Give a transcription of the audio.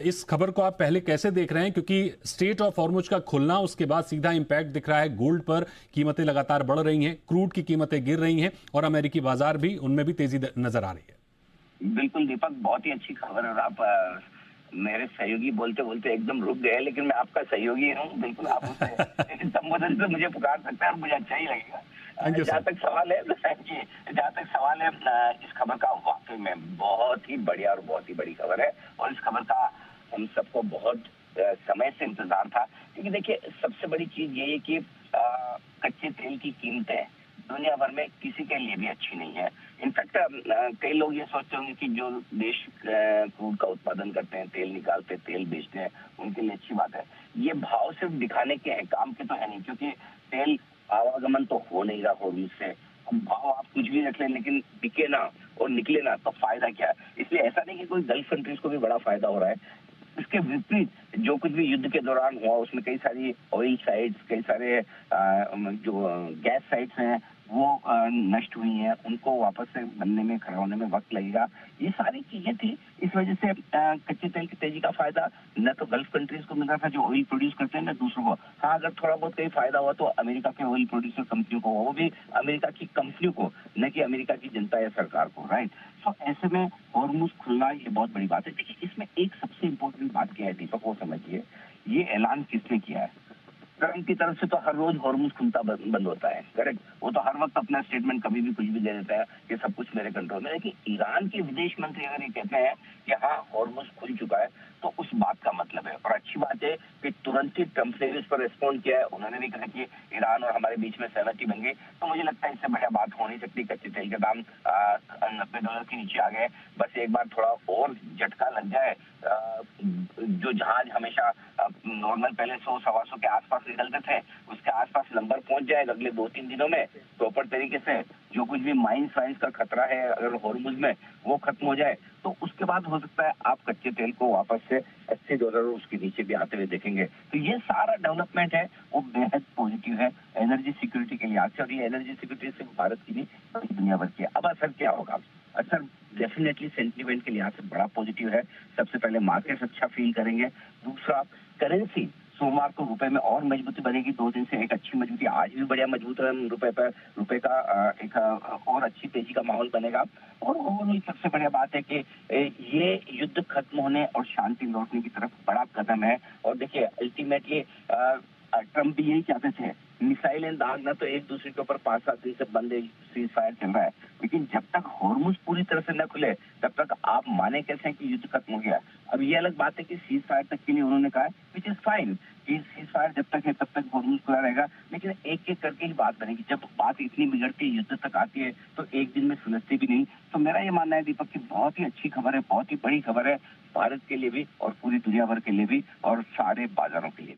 इस खबर को आप पहले कैसे देख रहे हैं, क्योंकि स्ट्रेट ऑफ हॉर्मुज का खुलना, उसके बाद सीधा इंपैक्ट दिख रहा है गोल्ड पर। कीमतें लगातार बढ़ रही हैं, क्रूड की कीमतें गिर रही हैं और अमेरिकी बाजार भी, उनमें भी तेजी नजर आ रही है। बिल्कुल दीपक, बहुत ही अच्छी खबर है। और आप मेरे सहयोगी बोलते बोलते एकदम रुक गए, लेकिन मैं आपका सहयोगी हूँ। बिल्कुल आप उसे संबोधन से मुझे पुकार सकते हैं और मुझे अच्छा ही लगेगा। थैंक यू जहाँ सर। तक सवाल है जी, जहाँ तक सवाल है इस खबर का, वाकई में बहुत ही बढ़िया और बहुत ही बड़ी खबर है। और इस खबर का हम सबको बहुत समय से इंतजार था, क्योंकि देखिए सबसे बड़ी चीज ये है कि कच्चे तेल की कीमतें दुनिया भर में किसी के लिए भी अच्छी नहीं है। इनफैक्ट कई लोग ये सोचते होंगे कि जो देश क्रूड का उत्पादन करते हैं, तेल निकालते हैं, तेल बेचते हैं, उनके लिए अच्छी बात है। ये भाव सिर्फ दिखाने के हैं, काम के तो है नहीं, क्योंकि तेल आवागमन तो हो नहीं रहा हॉर्मूज से। अब भाव आप कुछ भी रख लें, लेकिन बिके ना और निकले ना, तो फायदा क्या है? इसलिए ऐसा नहीं कि कोई गल्फ कंट्रीज को भी बड़ा फायदा हो रहा है। इसके विपरीत जो कुछ भी युद्ध के दौरान हुआ, उसमें कई सारी ऑयल साइट्स, कई सारे जो गैस साइट्स हैं वो नष्ट हुई हैं। उनको वापस से बनने में, खड़ा होने में वक्त लगेगा। ये सारी चीजें थी। इस वजह से कच्चे तेल की तेजी का फायदा न तो गल्फ कंट्रीज को मिल रहा था जो ऑयल प्रोड्यूस करते हैं, न दूसरों को। हाँ, अगर थोड़ा बहुत कहीं फायदा हुआ तो अमेरिका के ऑयल प्रोड्यूसर कंपनियों को हुआ, वो भी अमेरिका की कंपनियों को, न कि अमेरिका की जनता या सरकार को। राइट। तो ऐसे में हॉर्मुज खुलना ये बहुत बड़ी बात है। देखिए, इसमें एक सबसे इम्पोर्टेंट बात क्या है दीपक, वो समझिए। ये ऐलान किसने किया है? ट्रंप की तरफ से तो हर रोज हॉर्मुज खुलता बंद होता है, करेक्ट। वो तो हर वक्त अपना स्टेटमेंट कभी भी कुछ भी दे देता है कि सब कुछ मेरे कंट्रोल में। लेकिन ईरान के विदेश मंत्री अगर ये कहते हैं कि हाँ हॉर्मुज खुल चुका है, तो उस बात का मतलब है। और अच्छी बात है कि तुरंत ही ट्रंप ने भी इस पर रिस्पॉन्ड किया है। उन्होंने भी कहा कि ईरान और हमारे बीच में सहमति बन गई। तो मुझे लगता है इससे बढ़िया बात हो नहीं सकती। कच्चे तेल के दाम $90 के नीचे आ गए। बस एक बार थोड़ा और झटका लग जाए, जो जहाज हमेशा नॉर्मल पहले 100-125 के आसपास निकलते थे, उसके आसपास नंबर पहुंच जाएगा अगले 2-3 दिनों में प्रॉपर तरीके से। जो कुछ भी माइंस वाइंस का खतरा है अगर हॉर्मुज में, वो खत्म हो जाए, तो उसके बाद हो सकता है आप कच्चे तेल को वापस से $80 उसके नीचे भी आते हुए देखेंगे। तो ये सारा डेवलपमेंट है वो बेहद पॉजिटिव है एनर्जी सिक्योरिटी के लिहाज से। और ये एनर्जी सिक्योरिटी सिर्फ भारत की नहीं, बल्कि दुनिया भर की है। अब असर क्या होगा? असर डेफिनेटली सेंटिमेंट के लिहाज से बड़ा पॉजिटिव है। सबसे पहले मार्केट अच्छा फील करेंगे। दूसरा, करेंसी सोमवार को रुपए में और मजबूती बनेगी। 2 दिन से एक अच्छी मजबूती, आज भी बढ़िया मजबूत है रुपए पर। रुपए का एक और अच्छी तेजी का माहौल बनेगा। और ओवरऑल सबसे बढ़िया बात है कि ये युद्ध खत्म होने और शांति लौटने की तरफ बड़ा कदम है। और देखिए अल्टीमेटली ट्रंप भी यही चाहते थे, मिसाइलें दागना तो एक दूसरे के ऊपर 5-7 दिन से बंद सीज फायर चल रहा है, लेकिन जब तक हॉर्मुज पूरी तरह से न खुले तब तक आप माने कैसे हैं कि युद्ध खत्म हो गया। अब ये अलग बात है कि सीज फायर तक के लिए उन्होंने कहा है, विच इज फाइन, कि सीज फायर जब तक है तब तक हॉर्मुज खुला रहेगा। लेकिन एक एक करके ही बात बनेगी। जब बात इतनी बिगड़ती है, युद्ध तक आती है, तो एक दिन में सुलझती भी नहीं। तो मेरा ये मानना है दीपक की बहुत ही अच्छी खबर है, बहुत ही बड़ी खबर है, भारत के लिए भी और पूरी दुनिया भर के लिए भी और सारे बाजारों के लिए।